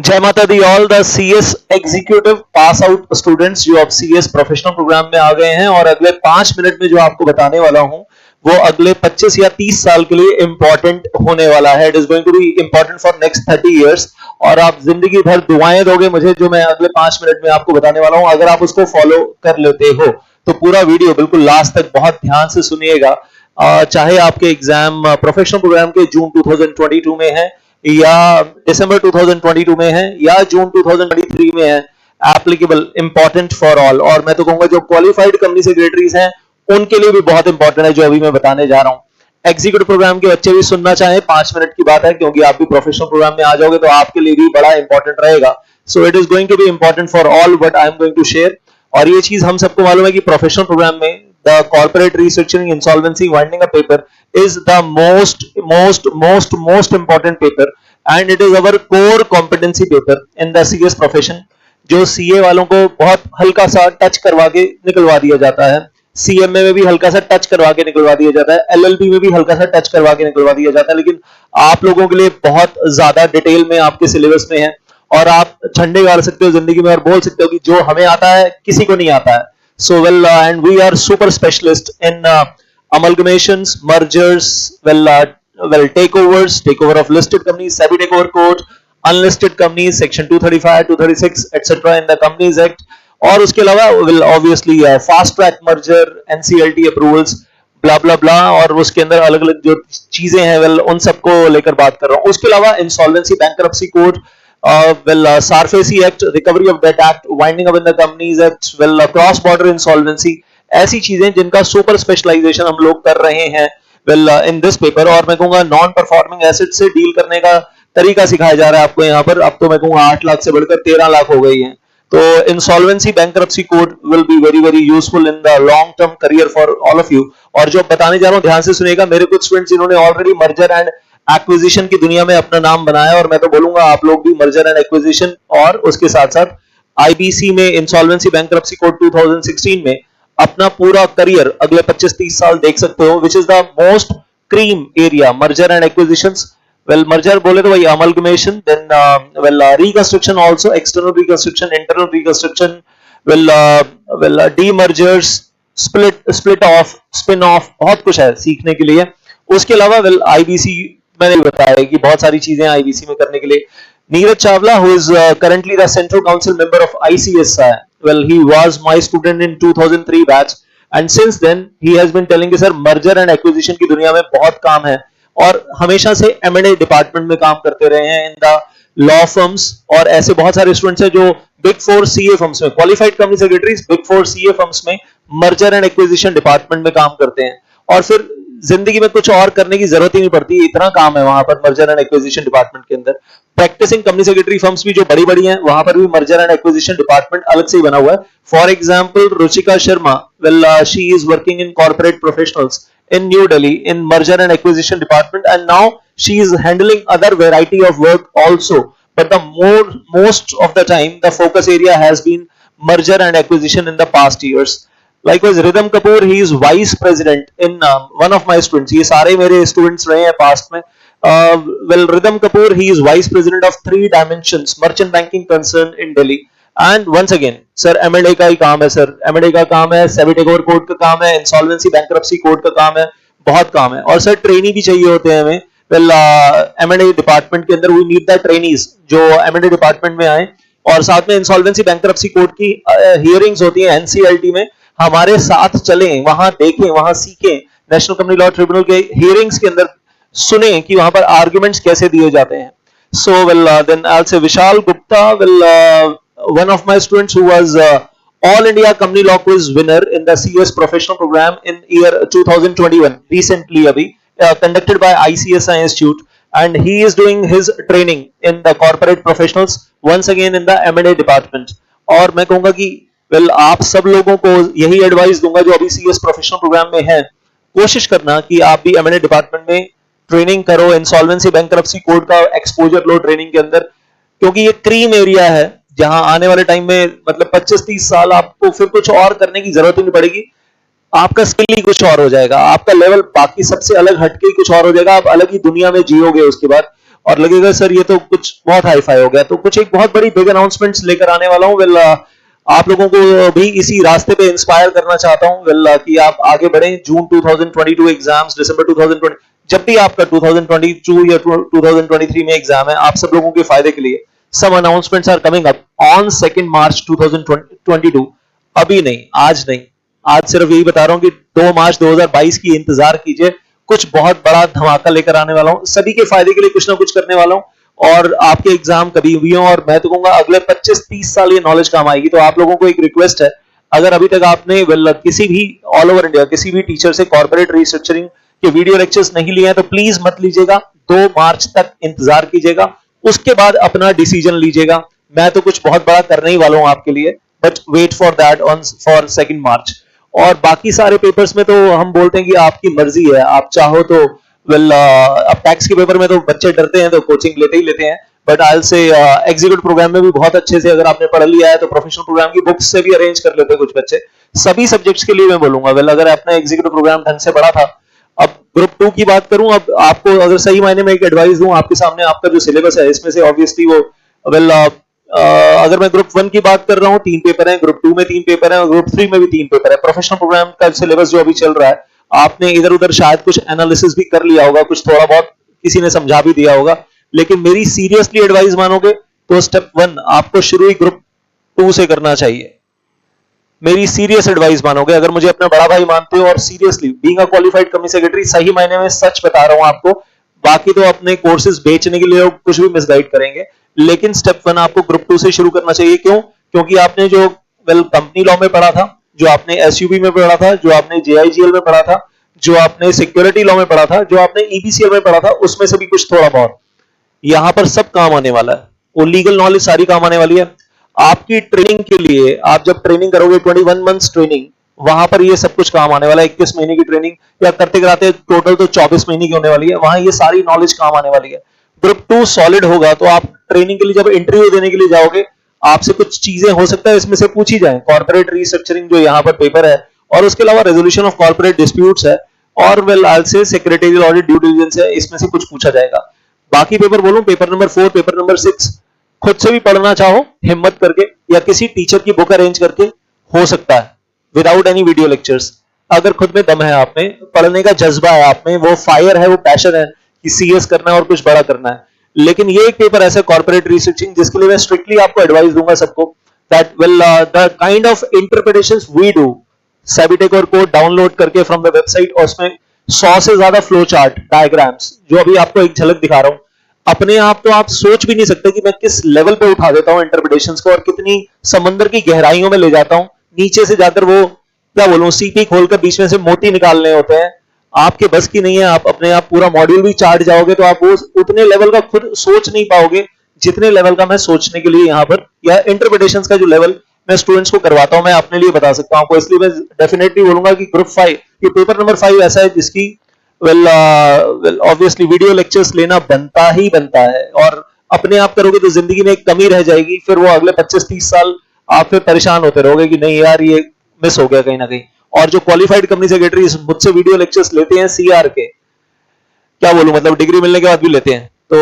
जय माता the all the CS executive pass out students जो अब सीएस प्रोफेशनल प्रोग्राम में आ गए हैं और अगले 5 मिनट में जो आपको बताने वाला हूं वो अगले 25 या 30 साल के लिए इंपॉर्टेंट होने वाला है। It is going to be important for next 30 years और आप जिंदगी भर दुआएं दोगे मुझे जो मैं अगले 5 मिनट में आपको बताने वाला हूं। अगर आप उसको फॉलो कर लेते हो तो पूरा वीडियो बिल्कुल लास्ट तक बहुत ध्यान से सुनिएगा। चाहे आपके एग्जाम प्रोफेशनल प्रोग्राम के जून 2022 में है या दिसंबर 2022 में है या जून 2023 में है, एप्लीकेबल इंपॉर्टेंट फॉर ऑल। और मैं तो कहूंगा जो क्वालिफाइड कंपनी सेक्रेटरीज हैं उनके लिए भी बहुत इंपॉर्टेंट है जो अभी मैं बताने जा रहा हूं। एग्जीक्यूटिव प्रोग्राम के बच्चे भी सुनना चाहें 5 मिनट की बात है क्योंकि आप भी प्रोफेशनल प्रोग्राम में आ जाओगे तो आपके लिए भी बड़ा इंपॉर्टेंट रहेगा। So it is going to be important for all what I am going to share. और ये चीज हम सबको मालूम है कि प्रोफेशनल प्रोग्राम में the corporate restructuring insolvency winding up paper is the most important paper and it is our core competency paper in the CS profession जो CA वालों को बहुत हल्का सा टच करवा के निकलवा दिया जाता है, CMA में भी हल्का सा टच करवा के निकलवा दिया जाता है, LLB में भी हल्का सा टच करवा के निकलवा दिया जाता है, लेकिन आप लोगों के लिए बहुत ज्यादा डिटेल में आपके सिलेबस में है और आप झंडे गाड़ सकते हो जिंदगी में और बोल सकते हो कि जो हमें आता है किसी को नहीं आता है। So and we are super specialist in amalgamations, mergers, takeovers, takeover of listed companies, SEBI takeover code, unlisted companies, section 235, 236, etc. in the Companies Act. और उसके अलावा will obviously fast track merger, NCLT approvals, blah blah blah और उसके अंदर अलग अलग जो चीजें हैं उन सबको लेकर बात कर रहा हूँ। उसके अलावा insolvency, bankruptcy code, SARFAESI Act, Recovery of Debt Act, Winding up in the Companies Act, cross border insolvency, ऐसी चीजें जिनका सुपर स्पेशलाइजेशन हम लोग कर रहे हैं इन दिस पेपर। और मैं कहूंगा नॉन परफॉर्मिंग एसेट से डील करने का तरीका सिखाया जा रहा है आपको यहाँ पर। अब तो मैं कहूंगा 8 लाख से बढ़कर 13 लाख हो गई है। तो insolvency bankruptcy code will be very very useful in the long term career for all of you. और जो बताने जा रहा हूँ ध्यान से सुनिएगा। मेरे कुछ स्टूडेंट्स जिन्होंने ऑलरेडी मर्जर एंड एक्विजिशन की दुनिया में अपना नाम बनाया और मैं तो बोलूंगा आप लोग भी मर्जर एंड एक्विजिशन और उसके साथ साथ आईबीसी में इंसॉल्वेंसी बैंकरप्सी कोड 2016 में अपना पूरा करियर अगले 25-30 साल देख सकते हो, which is the most cream area merger and acquisitions. Merger बोले तो भाई amalgamation, then reconstruction also, external reconstruction, internal reconstruction, demergers, split off, spin off, बहुत कुछ है सीखने के लिए। उसके अलावा आईबीसी मैंने बताया कि बहुत सारी चीजें आईबीसी में करने के लिए। Neeraj Chawla who is currently the central council member of ICSI, well he was my student in 2003 batch and since then he has been telling कि सर merger and acquisition की दुनिया में बहुत काम है और हमेशा से M&A डिपार्टमेंट में काम करते रहे हैं इन द लॉ फर्म्स। और ऐसे बहुत सारे स्टूडेंट्स हैं जो बिग 4 CA फर्म्स में, qualified company secretaries big 4 CA firms में मर्जर एंड एक्विजिशन डिपार्टमेंट में काम करते हैं और फिर जिंदगी में कुछ और करने की जरूरत ही नहीं पड़ती, इतना काम है वहां पर मर्जर एंड एक्विजिशन डिपार्टमेंट के अंदर। प्रैक्टिसिंग कंपनी सेक्रेटरी फर्म्स भी जो बड़ी बड़ी हैं वहां पर भी मर्जर एंड एक्विजिशन डिपार्टमेंट अलग से ही बना हुआ है। For example Ruchika Sharma, she is working in corporate professionals in New Delhi in merger and acquisition department and now she is handling other variety of work also, but the most of the time the focus area has been merger and acquisition in the past years. Likewise Rhythm Kapoor, he is vice president in one of my students, ये सारे मेरे students रहे हैं past में। Rhythm Kapoor, he is vice president of 3 Dimensions merchant banking concern in Delhi and once again sir M&A का ही काम है, sir M&A का काम है, सेबी टेकओवर कोड का काम है, इंसॉल्वेंसी बैंकरप्सी कोड का काम है, बहुत काम है। और सर ट्रेनी भी चाहिए होते हैं हमें। M&A डिपार्टमेंट के अंदर वी नीड द ट्रेनीज जो M&A डिपार्टमेंट में आए और साथ में इंसॉल्वेंसी बैंकरप्सी कोड की हियरिंग्स होती है NCLT में, हमारे साथ चलें, वहां देखें, वहां सीखें, नेशनल कंपनी लॉ ट्रिब्यूनल के हियरिंग्स के अंदर सुने कि वहां पर आर्ग्यूमेंट्स कैसे दिए जाते हैं। सो देन आई से Vishal Gupta, one of my students who was all India company law quiz winner in the CS professional program in year 2021 recently abhi conducted by ICSI Institute and he is doing his training in the corporate professionals once again in the M&A department। और मैं कहूंगा कि आप सब लोगों को यही advice दूंगा जो अभी CS प्रोफेशनल प्रोग्राम में है, कोशिश करना कि आप भी M&A डिपार्टमेंट में ट्रेनिंग करो, इंसॉल्वेंसी बैंकरप्सी कोड का एक्सपोजर लो ट्रेनिंग के अंदर, क्योंकि ये क्रीम एरिया है जहां आने वाले टाइम में मतलब 25-30 साल आपको फिर कुछ और करने की जरूरत ही नहीं पड़ेगी। आपका स्किल ही कुछ और हो जाएगा, आपका लेवल बाकी सबसे अलग हटके ही कुछ और हो जाएगा, आप अलग ही दुनिया में जियोगे उसके बाद। और लगेगा सर ये तो कुछ बहुत हाई फाई हो गया। तो कुछ एक बहुत बड़ी बिग अनाउंसमेंट्स लेकर आने वाला हूँ। वेल आप लोगों को भी इसी रास्ते पे इंस्पायर करना चाहता हूँ वेल कि आप आगे बढ़ें। जून 2022 एग्जाम्स, दिसंबर 2020, जब भी आपका 2022 या 2023 में एग्जाम है, आप सब लोगों के फायदे के लिए some announcements are coming up on 2 March 2022। अभी नहीं, आज नहीं, आज सिर्फ यही बता रहा हूं कि 2 मार्च 2022 की इंतजार कीजिए। कुछ बहुत बड़ा धमाका लेकर आने वाला हूं, सभी के फायदे के लिए कुछ ना कुछ करने वाला हूं और आपके एग्जाम कभी हुई हो और मैं तो कहूंगा अगले 25-30 साल ये नॉलेज काम आएगी। तो आप लोगों को एक रिक्वेस्ट है, अगर अभी तक आपने किसी भी ऑल ओवर इंडिया किसी भी टीचर से कॉर्पोरेट रिस्ट्रक्चरिंग के वीडियो लेक्चर्स नहीं लिए हैं तो प्लीज मत लीजिएगा, 2 मार्च तक इंतजार कीजिएगा, उसके बाद अपना डिसीजन लीजिएगा। मैं तो कुछ बहुत बड़ा करने ही वाला हूं आपके लिए, but wait for that on for 2 March. और बाकी सारे पेपर्स में तो हम बोलते हैं कि आपकी मर्जी है, आप चाहो तो अब टैक्स के पेपर में तो बच्चे डरते हैं तो कोचिंग लेते ही लेते हैं, but I will say executive programme में भी बहुत अच्छे से अगर आपने पढ़ लिया है तो प्रोफेशनल प्रोग्राम की बुक्स से भी अरेंज कर लेते हैं कुछ बच्चे। सभी सब्जेक्ट्स के लिए मैं बोलूंगा अगर आपने एग्जीक्यूटिव प्रोग्राम ढंग से पढ़ा था। अब ग्रुप 2 की बात करूं, अब आपको अगर सही मायने में एक एडवाइस दूं आपके सामने, आपका जो सिलेबस है इसमें से ऑब्वियसली वो अगर मैं ग्रुप 1 की बात कर रहा हूं 3 पेपर हैं, ग्रुप 2 में 3 पेपर हैं और ग्रुप 3 में भी 3 पेपर है। प्रोफेशनल प्रोग्राम का सिलेबस जो अभी चल रहा है, आपने इधर उधर शायद कुछ एनालिसिस भी कर लिया होगा, कुछ थोड़ा बहुत किसी ने समझा भी दिया होगा, लेकिन मेरी सीरियसली एडवाइस मानोगे तो स्टेप 1 आपको शुरू ही ग्रुप 2 से करना चाहिए। मेरी सीरियस एडवाइस मानोगे, अगर मुझे अपना बड़ा भाई मानते हो और seriously being a qualified company secretary सही मायने में सच बता रहा हूं आपको, बाकी तो अपने कोर्सेज बेचने के लिए कुछ भी मिसगाइड करेंगे, लेकिन स्टेप 1 आपको ग्रुप 2 से शुरू करना चाहिए। क्यों? क्योंकि आपने जो कंपनी लॉ में पढ़ा था, जो आपने एसयूबी में पढ़ा था, जो आपने जेआईजीएल में पढ़ा था, जो आपने सिक्योरिटी लॉ में पढ़ा था, जो आपने ईबीसीएल में पढ़ा था, उसमें से भी कुछ थोड़ा बहुत यहां पर सब काम आने वाला है। वो लीगल नॉलेज सारी काम आने वाली है आपकी ट्रेनिंग के लिए। आप जब ट्रेनिंग करोगे 21 मंथ्स ट्रेनिंग, वहां पर ये सब कुछ काम आने वाला है। 21 महीने की ट्रेनिंग या करते कराते टोटल तो 24 महीने की होने वाली है, वहां ये सारी नॉलेज काम आने वाली है। ग्रुप 2 सॉलिड होगा तो आप ट्रेनिंग के लिए जब इंटरव्यू देने के लिए जाओगे, आपसे कुछ चीजें हो सकता है इसमें से पूछी जाए। कॉर्पोरेट रिस्ट्रक्चरिंग जो यहाँ पर पेपर है, और उसके अलावा रेजोल्यूशन ऑफ कॉर्पोरेट डिस्प्यूट्स है, और आई से सेक्रेटरियल ऑडिट ड्यू डिलिजेंस है, इसमें से कुछ पूछा जाएगा। बाकी पेपर बोलूं, पेपर नंबर 4, पेपर नंबर 6 खुद से भी पढ़ना चाहो हिम्मत करके या किसी टीचर की बुक अरेंज करके हो सकता है, विदाउट एनी वीडियो लेक्चर्स। अगर खुद में दम है, आप में पढ़ने का जज्बा है, आप में वो फायर है, वो पैशन है कि सीएस करना है और कुछ बड़ा करना है। लेकिन ये एक पेपर ऐसा कॉर्पोरेट रिस्ट्रक्चरिंग जिसके लिए मैं स्ट्रिक्टली आपको एडवाइस दूंगा सबको, that the kind of interpretations we do, सेबीटेक और कोड डाउनलोड करके फ्रॉम द वेबसाइट, और उसमें 100 से ज्यादा फ्लो चार्ट डायग्राम्स जो अभी आपको एक झलक दिखा रहा हूं, अपने आप तो आप सोच भी नहीं सकते कि मैं किस लेवल पे उठा देता हूं इंटरप्रिटेशंस को और कितनी समंदर की गहराइयों में ले जाता हूं। नीचे से जाकर वो क्या बोलूं, सीपी खोलकर बीच में से मोती निकालने होते हैं, आपके बस की नहीं है। आप अपने आप पूरा मॉड्यूल भी चार्ट जाओगे तो आप वो उतने लेवल का खुद सोच नहीं पाओगे जितने लेवल का मैं सोचने के लिए यहाँ पर, या इंटरप्रिटेशंस का जो लेवल मैं स्टूडेंट्स को करवाता हूं, मैं अपने लिए बता सकता हूं आपको। इसलिए मैं डेफिनेटली बोलूंगा कि ग्रुप 5 ये पेपर नंबर 5 ऐसा है जिसकी ऑब्वियसली वीडियो लेक्चर्स लेना बनता ही बनता है, और अपने आप करोगे तो जिंदगी में एक कमी रह जाएगी। फिर वो अगले 25-30 साल आप फिर परेशान होते रहोगे कि नहीं यार ये मिस हो गया कहीं ना कहीं। और जो क्वालिफाइड कंपनी सेक्रेटरी मुझसे वीडियो लेक्चर्स लेते हैं सीआर के, क्या बोलूं, मतलब डिग्री मिलने के बाद भी लेते हैं, तो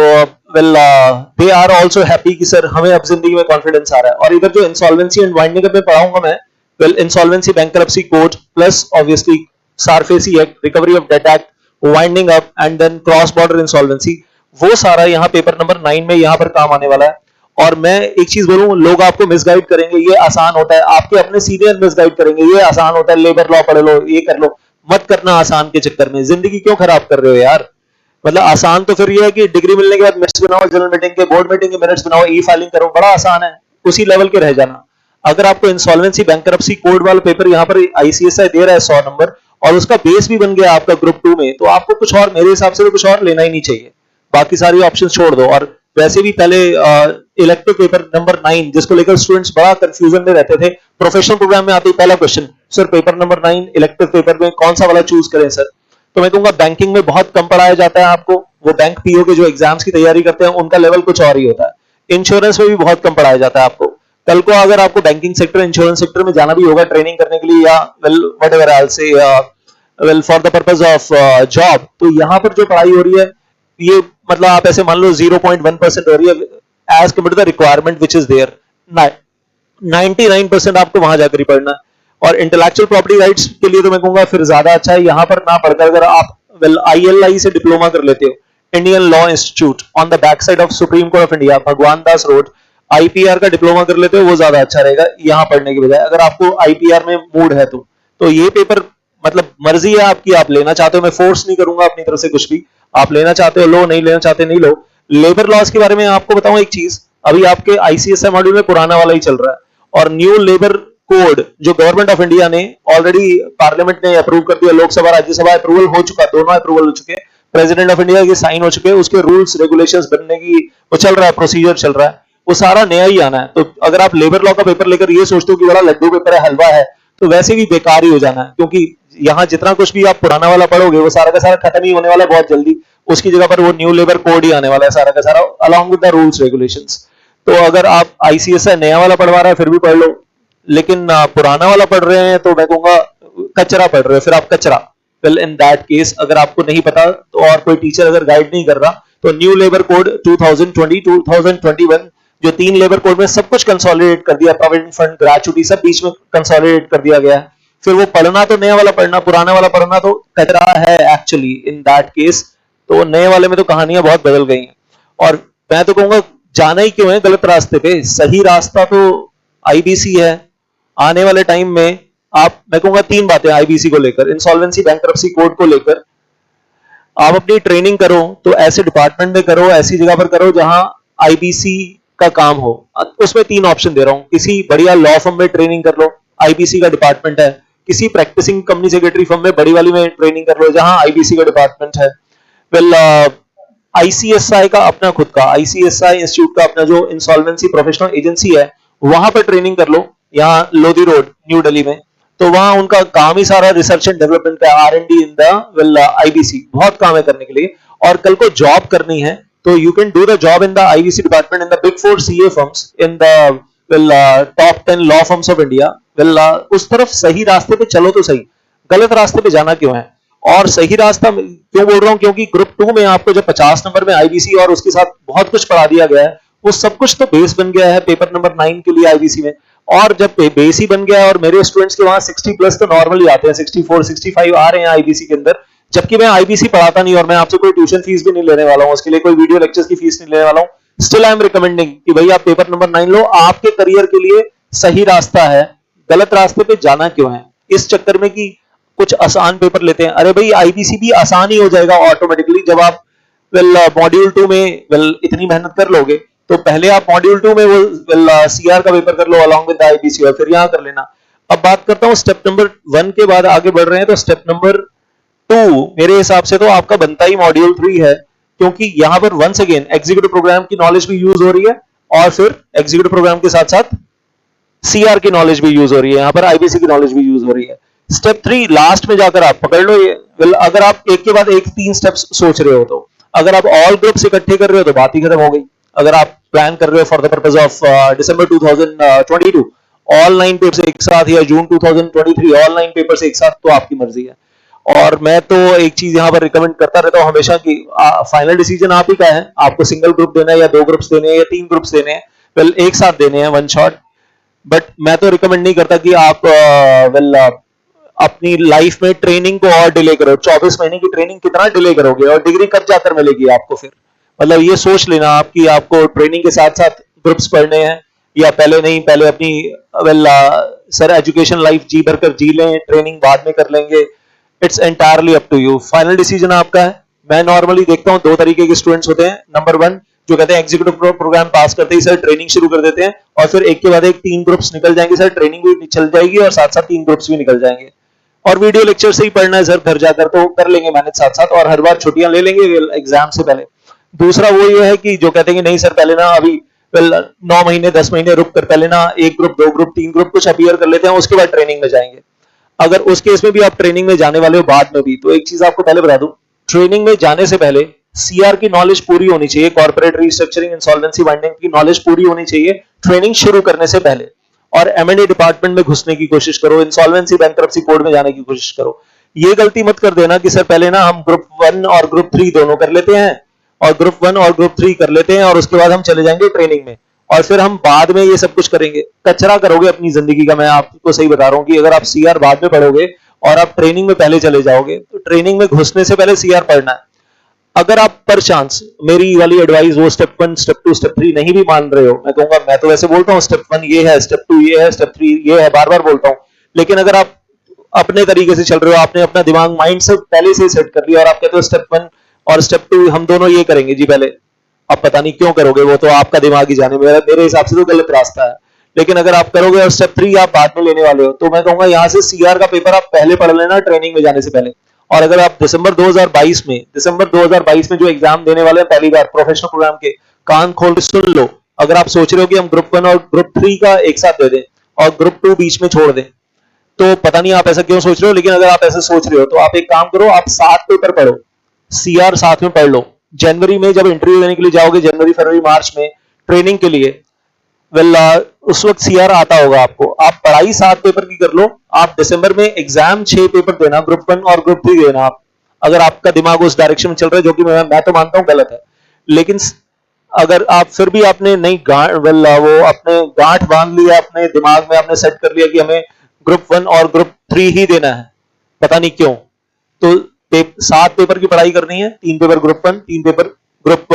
दे आर ऑल्सो हैप्पी कि सर हमें अब जिंदगी में कॉन्फिडेंस आ रहा है। और इधर जो इंसॉल्वेंसी एंड वाइंडिंग अप में पढ़ाऊंगा मैं, insolvency bankruptcy code plus obviously SARFAESI act, recovery of debt act, winding up and then cross border insolvency, वो सारा यहाँ पेपर नंबर 9 में यहाँ पर काम आने वाला है। और मैं एक चीज बोलूं, लोग आपको मिसगाइड करेंगे, ये आसान होता है, आपके अपने सीनियर मिसगाइड करेंगे, ये आसान होता है, लेबर लॉ पढ़ लो, ये कर लो। मत करना आसान के चक्कर में, जिंदगी क्यों खराब कर रहे हो यार। मतलब आसान तो फिर ये है कि डिग्री मिलने के बाद मिनट्स बनाओ, जनरल मीटिंग के, बोर्ड मीटिंग के मिनट्स बनाओ, ई फाइलिंग करो, बड़ा आसान है, उसी लेवल के रह जाना। अगर आपको इंसॉल्वेंसी बैंकरप्सी कोड वाला पेपर यहाँ पर आईसीएसआई दे रहा है 100 नंबर, और उसका बेस भी बन गया आपका ग्रुप 2 में, तो आपको कुछ और, मेरे हिसाब से तो कुछ और लेना ही नहीं चाहिए, बाकी सारी ऑप्शंस छोड़ दो। और वैसे भी पहले इलेक्टिव पेपर नंबर 9 जिसको लेकर स्टूडेंट्स बड़ा कंफ्यूजन में रहते थे, प्रोफेशनल प्रोग्राम में आते ही पहला question, sir paper number 9 elective paper में कौन सा वाला चूज करें सर। तो मैं कहूंगा बैंकिंग में बहुत कम पढ़ाया जाता है आपको, वो बैंक पीओ के जो एग्जाम्स की तैयारी करते हैं उनका लेवल कुछ और ही होता है। इंश्योरेंस में भी बहुत कम पढ़ाया जाता है आपको। कल को अगर आपको बैंकिंग सेक्टर, इंश्योरेंस सेक्टर में जाना भी होगा ट्रेनिंग करने के लिए, या व्हाटएवर आई विल से for the purpose of job, तो यहाँ पर जो पढ़ाई हो रही है ये मतलब आप ऐसे मान लो 0.1% हो रही है as compare to the requirement which is there, 99% आपको वहां जाकर ही पढ़ना है। और इंटेलेक्चुअल प्रॉपर्टी राइट्स के लिए तो मैं कहूंगा फिर ज्यादा अच्छा है यहाँ पर ना पढ़कर अगर आप ILI से डिप्लोमा कर लेते हो, Indian law institute on the back side of supreme court of India, भगवान दास रोड, IPR का डिप्लोमा कर लेते हो, वो ज्यादा अच्छा रहेगा यहाँ पढ़ने की बजाय, अगर आपको IPR में मूड है तो ये पेपर मतलब मर्जी है आपकी, आप लेना चाहते हो, मैं फोर्स नहीं करूंगा अपनी तरफ से कुछ भी, आप लेना चाहते हो लो, नहीं लेना चाहते नहीं लो। लेबर लॉज के बारे में आपको बताऊं एक चीज, अभी आपके ICSI मॉड्यूल में पुराना वाला ही चल रहा है और न्यू लेबर कोड जो गवर्नमेंट ऑफ इंडिया ने ऑलरेडी पार्लियामेंट ने अप्रूव कर दिया, लोकसभा राज्यसभा अप्रूवल हो चुका, दोनों अप्रूवल हो चुके, प्रेसिडेंट ऑफ इंडिया के साइन हो चुके, उसके रूल्स रेगुलेशंस बनने की वो चल रहा है, प्रोसीजर चल रहा है, वो सारा नया ही आना है। तो अगर आप लेबर लॉ का पेपर लेकर ये सोचते हो कि बड़ा लड्डू पेपर है, हलवा है, तो वैसे भी बेकार ही हो जाना है, क्योंकि यहाँ जितना कुछ भी आप पुराना वाला पढ़ोगे वो सारा का सारा खत्म ही होने वाला है बहुत जल्दी, उसकी जगह पर वो न्यू लेबर कोड ही आने वाला है सारा का सारा along with the rules regulations. तो अगर आप ICSI नया वाला पढ़वा रहा है फिर भी पढ़ लो, लेकिन पुराना वाला पढ़ रहे हैं तो मैं कहूंगा कचरा पढ़ रहे हो, फिर आप कचरा। वेल इन दैट केस अगर आपको नहीं पता तो और कोई टीचर अगर गाइड नहीं कर रहा तो न्यू लेबर कोड 2020 2021 जो 3 लेबर कोड में सब कुछ कंसोलिडेट कर दिया, प्रोविडेंट फंड, ग्रेचुटी सब बीच में कंसोलिडेट कर दिया गया है, फिर वो पढ़ना तो नया वाला पढ़ना, पुराना वाला पढ़ना तो कचरा है एक्चुअली इन दैट केस। तो नए वाले में तो कहानियां बहुत बदल गई हैं, और मैं तो कहूंगा जाना ही क्यों है गलत रास्ते पे, सही रास्ता तो IBC है। आने वाले टाइम में आप, मैं कहूंगा 3 बातें IBC को लेकर, इंसॉल्वेंसी बैंक्रप्सी कोड को लेकर, आप अपनी ट्रेनिंग करो तो ऐसे डिपार्टमेंट में करो, ऐसी जगह पर करो जहां IBC का काम हो। उसमें 3 ऑप्शन दे रहा हूं, किसी बढ़िया लॉ फर्म में ट्रेनिंग कर लो, IBC का डिपार्टमेंट है, किसी प्रैक्टिसिंग कंपनी सेक्रेटरी फर्म में बड़ी वाली में ट्रेनिंग कर लो जहां IBC का डिपार्टमेंट है। वेल ICSI का अपना खुद का, ICSI इंस्टीट्यूट का अपना जो इंसॉल्वेंसी प्रोफेशनल एजेंसी है, वहां पर ट्रेनिंग कर लो, यहाँ लोधी रोड न्यू दिल्ली में। तो वहां उनका काम ही सारा रिसर्च एंड डेवलपमेंट का, R&D इन द IBC, बहुत काम है करने के लिए। और कल को जॉब करनी है तो you can do the job in the IBC department in the big 4 CA firms, in the top 10 law firms of India. उस तरफ सही रास्ते पे चलो तो सही, गलत रास्ते पे जाना क्यों है। और सही रास्ता क्यों बोल रहा हूं, क्योंकि ग्रुप 2 में आपको जब 50 नंबर में IBC और उसके साथ बहुत कुछ पढ़ा दिया गया है, वो सब कुछ तो बेस बन गया है पेपर नंबर 9 के लिए IBC में। और जब बेस ही बन गया है और मेरे स्टूडेंट्स के वहां 60 प्लस तो नॉर्मली आते हैं, 64 65 आ रहे हैं IBC के अंदर, जबकि मैं IBC पढ़ाता नहीं और मैं आपसे कोई ट्यूशन फीस भी नहीं लेने वाला हूं, उसके लिए कोई वीडियो लेक्चर्स की फीस नहीं लेने वाला हूं। स्टिल आई एम रिकमेंडिंग कि भाई आप पेपर नंबर 9 लो, आपके करियर के लिए सही रास्ता है, गलत रास्ते पे जाना क्यों है इस चक्कर में कि कुछ आसान पेपर लेते हैं। अरे भाई IBC भी आसान ही हो जाएगा ऑटोमेटिकली जब आप मॉड्यूल 2 में इतनी मेहनत कर लोगे, तो पहले आप मॉड्यूल 2 में वो CR का पेपर कर लो अलॉन्ग विद IBC और फिर यहाँ कर लेना। अब बात करता हूँ स्टेप नंबर 1 के बाद आगे बढ़ रहे हैं, तो स्टेप नंबर 2 मेरे हिसाब से तो आपका बनता ही मॉड्यूल 3 है, क्योंकि यहाँ पर वंस अगेन एग्जीक्यूटिव प्रोग्राम की नॉलेज भी यूज हो रही है और फिर एग्जीक्यूटिव प्रोग्राम के साथ साथ CR की नॉलेज भी यूज हो रही है, यहाँ पर IBC की नॉलेज भी यूज हो रही है। स्टेप 3 लास्ट में जाकर आप पकड़ लो ये। अगर आप एक के बाद एक 3 स्टेप्स सोच रहे हो, तो अगर आप ऑल ग्रुप्स इकट्ठे कर रहे हो तो बात ही खत्म हो गई। अगर आप प्लान कर रहे हो for the purpose of December 2022 all 9 papers एक साथ या जून 2023 ऑल 9 पेपर्स एक साथ, तो आपकी मर्जी है। और मैं तो एक चीज यहाँ पर रिकमेंड करता रहता हूँ हमेशा कि फाइनल डिसीजन आप ही का है, आपको सिंगल ग्रुप देना है या 2 ग्रुप्स देने हैं या 3 ग्रुप्स देने हैं, एक साथ देने हैं वन शॉट। बट मैं तो रिकमेंड नहीं करता कि आप अपनी लाइफ में ट्रेनिंग को और डिले करो। 24 महीने की ट्रेनिंग कितना डिले करोगे और डिग्री कब जाकर मिलेगी आपको फिर। मतलब ये सोच लेना आप कि आपको ट्रेनिंग के साथ साथ ग्रुप्स पढ़ने हैं या पहले नहीं, पहले अपनी सर एजुकेशन लाइफ जी भर कर जी लें, ट्रेनिंग बाद में कर लेंगे। It's entirely up to you, final decision आपका है। मैं नॉर्मली देखता हूँ 2 तरीके के स्टूडेंट्स होते हैं। नंबर 1 जो कहते हैं एग्जीक्यूटिव प्रोग्राम पास करते ही सर ट्रेनिंग शुरू कर देते हैं, और फिर एक के बाद एक 3 ग्रुप्स निकल जाएंगे, सर ट्रेनिंग भी चल जाएगी और साथ साथ 3 ग्रुप्स भी निकल जाएंगे, और वीडियो लेक्चर से ही पढ़ना है सर घर जाकर, तो कर लेंगे मैनेज साथ साथ, और हर बार छुट्टियां ले लेंगे एग्जाम से पहले। दूसरा वो ये है कि जो कहते हैं कि नहीं सर पहले ना अभी 9 महीने 10 महीने रुक कर पहले ना 1 ग्रुप 2 ग्रुप 3 ग्रुप कुछ अपीयर कर लेते हैं, उसके बाद ट्रेनिंग में जाएंगे। अगर उस केस में भी आप ट्रेनिंग में जाने वाले हो बाद में भी, तो एक चीज आपको पहले बता दूं, ट्रेनिंग में जाने से पहले CR की नॉलेज पूरी होनी चाहिए, कॉर्पोरेट रीस्ट्रक्चरिंग इंसॉल्वेंसी बाइंडिंग की नॉलेज पूरी होनी चाहिए ट्रेनिंग शुरू करने से पहले। और M&A डिपार्टमेंट में घुसने की कोशिश करो, इंसॉल्वेंसी बैंक्रप्सी कोड में जाने की कोशिश करो। ये गलती मत कर देना कि सर पहले ना हम ग्रुप 1 और ग्रुप 3 दोनों कर लेते हैं और ग्रुप 1 और ग्रुप 3 कर लेते हैं और उसके बाद हम चले जाएंगे ट्रेनिंग में और फिर हम बाद में ये सब कुछ करेंगे। कचरा करोगे अपनी जिंदगी का। मैं आपको सही बता रहा हूं कि अगर आप सीआर बाद में पढ़ोगे और आप ट्रेनिंग में पहले चले जाओगे तो ट्रेनिंग में घुसने से पहले सीआर पढ़ना है। अगर आप पर चांस मेरी वाली एडवाइस वो स्टेप 1 स्टेप 2 स्टेप 3 नहीं भी मान रहे हो, मैं कहूंगा, मैं तो वैसे बोलता हूं स्टेप 1 ये है, स्टेप 2 ये है, स्टेप 3 ये है, बार बार बोलता हूं। लेकिन अगर आप अपने तरीके से चल रहे हो, आपने अपना दिमाग माइंड से पहले से सेट कर लिया और आप कहते हो स्टेप 1 और स्टेप 2 हम दोनों ये करेंगे जी पहले, अब पता नहीं क्यों करोगे, वो तो आपका दिमाग ही जाने। मेरे हिसाब से तो गलत रास्ता है। लेकिन अगर आप करोगे और स्टेप 3 आप बाद में लेने वाले हो तो मैं कहूंगा यहां से सीआर का पेपर आप पहले पढ़ लेना ट्रेनिंग में जाने से पहले। और अगर आप दिसंबर 2022 में जो एग्जाम देने वाले हैं पहली बार प्रोफेशनल प्रोग्राम के, कान खोल के सुन लो। अगर आप सोच रहे हो कि हम ग्रुप 1 और ग्रुप 3 का एक साथ दे दें और ग्रुप 2 बीच में छोड़ दें, तो पता नहीं आप ऐसा क्यों सोच रहे हो, लेकिन अगर आप ऐसा सोच रहे हो तो आप एक काम करो, आप 7 पेपर पढ़ो, सीआर साथ में पढ़ लो। जनवरी में जब इंटरव्यू देने के लिए जाओगे, जनवरी फरवरी मार्च में ट्रेनिंग के लिए, उस वक्त सीआर आता होगा आपको। आप पढ़ाई 7 पेपर की कर लो, आप दिसंबर में एग्जाम 6 पेपर देना, ग्रुप 1 और ग्रुप 3 देना। आप अगर आपका दिमाग उस डायरेक्शन में चल रहा है, जो कि मैं तो मानता हूं गलत है, लेकिन अगर आप फिर भी आपने नहीं वो अपने गांठ बांध लिया अपने दिमाग में, आपने सेट कर लिया कि हमें ग्रुप 1 और ग्रुप 3 ही देना है, पता नहीं क्यों, तो 7 पेपर की पढ़ाई करनी है, 3 पेपर ग्रुप 1, 3 पेपर ग्रुप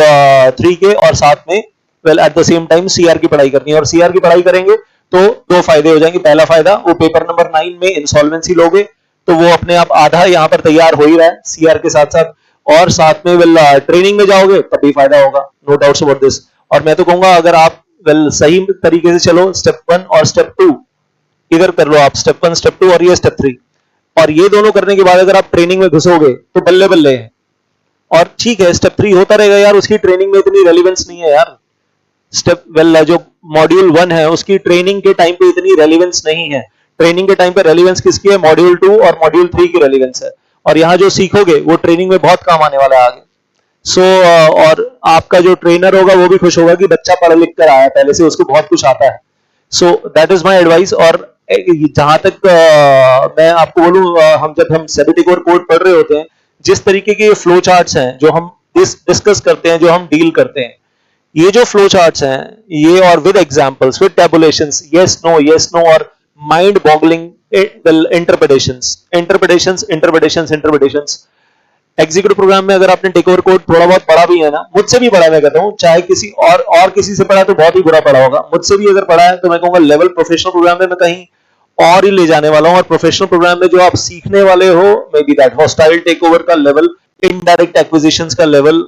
3 के, और साथ में at the same time CR की पढ़ाई करनी है। और सीआर की पढ़ाई करेंगे तो 2 फायदे हो जाएंगे। पहला फायदा, वो पेपर नंबर 9 में इंसॉल्वेंसी लोगे तो वो अपने आप आधा यहाँ पर तैयार हो ही रहा है सीआर के साथ साथ, और साथ में ट्रेनिंग में जाओगे तब भी फायदा होगा, नो डाउट्स अबाउट दिस। और मैं तो कहूंगा अगर आप सही तरीके से चलो, स्टेप 1 और स्टेप 2 इधर कर लो आप, स्टेप 1 स्टेप 2 और ये स्टेप 3, और ये दोनों करने के बाद अगर आप ट्रेनिंग में घुसोगे तो बल्ले बल्ले है। और ठीक है, स्टेप 3 होता रहेगा यार, उसकी ट्रेनिंग में इतनी रेलिवेंस नहीं है यार। स्टेप जो मॉड्यूल 1 है उसकी ट्रेनिंग के टाइम पे इतनी रेलिवेंस नहीं है। ट्रेनिंग के टाइम पे रेलिवेंस किसकी है? मॉड्यूल 2 और मॉड्यूल 3 की रेलिवेंस है। और यहाँ जो सीखोगे वो ट्रेनिंग में बहुत काम आने वाला है आगे। और आपका जो ट्रेनर होगा वो भी खुश होगा कि बच्चा पढ़ लिख कर आया, पहले से उसको बहुत कुछ आता है। So that is my advice. और जहां तक मैं आपको बोलूं, जब हम सेबेटिक और कोड पढ़ रहे होते हैं, जिस तरीके के फ्लो चार्ट्स हैं जो हम डिस्कस करते हैं, जो हम डील करते हैं, ये जो फ्लो चार्ट्स हैं ये, और with examples, with tabulations, yes no और mind boggling interpretations. Executive programme में अगर आपने टेक ओवर कोड थोड़ा बहुत पढ़ा भी है ना, मुझसे भी पढ़ा, मैं कहता हूं, चाहे किसी और किसी से पढ़ा तो बहुत ही बुरा पढ़ा होगा, मुझसे भी अगर पढ़ा है तो मैं कहूंगा लेवल प्रोफेशनल प्रोग्राम में मैं कहीं और ही ले जाने वाला हूं। और प्रोफेशनल प्रोग्राम में जो आप सीखने वाले हो, maybe that hostile take over का लेवल, इनडायरेक्ट एक्विजिशंस का लेवल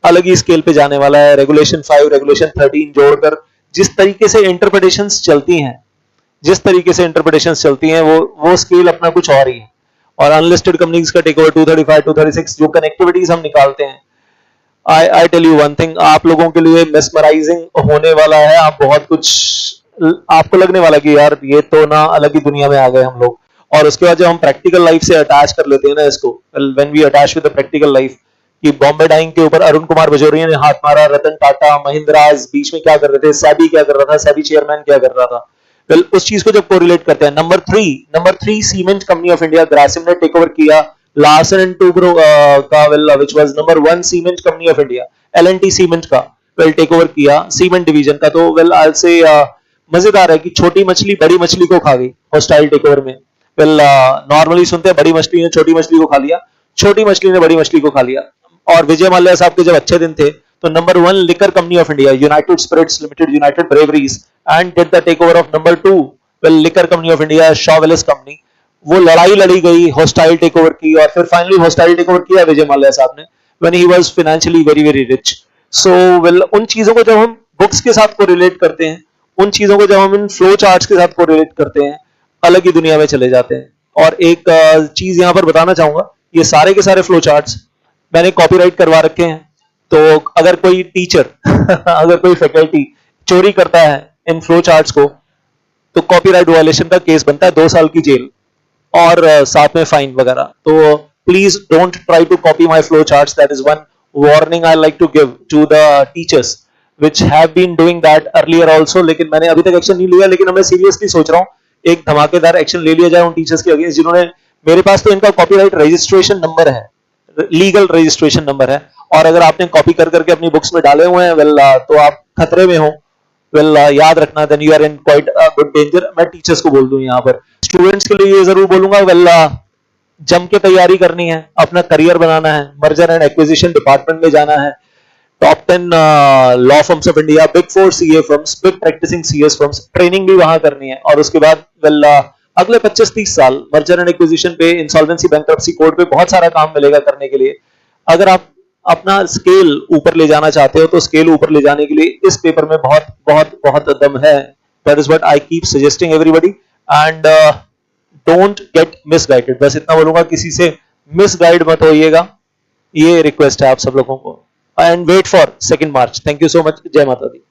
अलग ही स्केल पे जाने वाला है। रेगुलेशन 5, रेगुलेशन 13 जोड़कर जिस तरीके से इंटरप्रिटेशंस चलती हैं, वो स्केल अपना कुछ और ही है। और अनलिस्टेड कंपनीज का टेक ओवर 235, 236, जो कनेक्टिविटीज हम निकालते हैं, I tell you one thing, आप लोगों के लिए मेस्मराइजिंग होने वाला है। आप बहुत कुछ, आपको लगने वाला कि यार ये तो ना अलग ही दुनिया में आ गए हम लोग। और उसके बाद जब हम प्रैक्टिकल लाइफ से अटैच कर लेते हैं ना इसको, when we attach with the practical life, कि बॉम्बे डाइंग के ऊपर अरुण कुमार बजोरिया ने हाथ मारा, रतन टाटा, महिंद्रा बीच में क्या कर रहे थे, सेबी क्या कर रहा था, सेबी चेयरमैन क्या कर रहा था, उस चीज को जब कोरिलेट करते हैं। Number 3 cement company of India, Grasim ने टेक ओवर किया लार्सन एंड टूब्रो का, which was number 1 cement company of India. LNT cement का टेक ओवर किया, सीमेंट डिवीजन का। तो आई से मजेदार है कि छोटी मछली बड़ी मछली को खा गई हॉस्टाइल टेक ओवर में। नॉर्मली सुनते हैं बड़ी मछली ने छोटी मछली को खा लिया, छोटी मछली ने बड़ी मछली को खा लिया। और विजय माल्या साहब के जब अच्छे दिन थे तो number 1 liquor company of India, United Spirits Limited, United Breweries, and did the take over of number 2 liquor company of India, Shaw Wallace company. वो लड़ाई लड़ी गई, हॉस्टाइल टेक ओवर की, और फिर फाइनली हॉस्टाइल टेक ओवर किया विजय माल्या साहब ने, when he was financially very very rich. So उन चीजों को जब हम बुक्स के साथ को रिलेट करते हैं, उन चीजों को जब हम इन फ्लो चार्ट्स के साथ को रिलेट करते हैं, अलग ही दुनिया में चले जाते हैं। और एक चीज यहां पर बताना चाहूंगा, ये सारे के सारे फ्लो चार्ट्स मैंने कॉपीराइट करवा रखे हैं। तो अगर कोई टीचर अगर कोई फैकल्टी चोरी करता है इन फ्लो चार्ट्स को, तो कॉपीराइट वायलेशन का केस बनता है 2 साल की जेल और साथ में फाइन वगैरह। तो please don't try to copy my flow charts, that is one warning I like to give to the teachers which have been doing that earlier also। लेकिन मैंने अभी तक एक्शन नहीं लिया, लेकिन मैं सीरियसली सोच रहा हूं एक धमाकेदार एक्शन ले लिया जाए उन टीचर्स के अगेंस्ट जिन्होंने, मेरे पास तो इनका कॉपीराइट रजिस्ट्रेशन नंबर है, लीगल रजिस्ट्रेशन नंबर है। और अगर आपने कॉपी कर करके अपनी बुक्स में डाले हुए हैं तो आप खतरे में हो। याद रखना, then you are in quite good danger. मैं टीचर्स को बोल दूं यहाँ पर, स्टूडेंट्स के लिए ये जरूर बोलूंगा, जम के तैयारी करनी है, अपना करियर बनाना है, मर्जर एंड एक्विजिशन डिपार्टमेंट में जाना है, top 10 law firms of India, big 4 CA firms, big practising CS firms, training भी वहां करनी है। और उसके बाद अगले 25-30 साल मर्जर एंड एक्विजिशन पे, इंसॉल्वेंसी, बैंक्रप्सी कोड पे बहुत सारा काम मिलेगा करने के लिए। अगर आप अपना स्केल ऊपर ले जाना चाहते हो तो स्केल ऊपर ले जाने के लिए इस पेपर में बहुत बहुत बहुत दम है। That is what I keep suggesting everybody. And don't get misguided, बस इतना बोलूंगा, किसी से मिसगाइड मत होइएगा, ये रिक्वेस्ट है आप सब लोगों को। And wait for 2 March. Thank you so much. जय माता दी।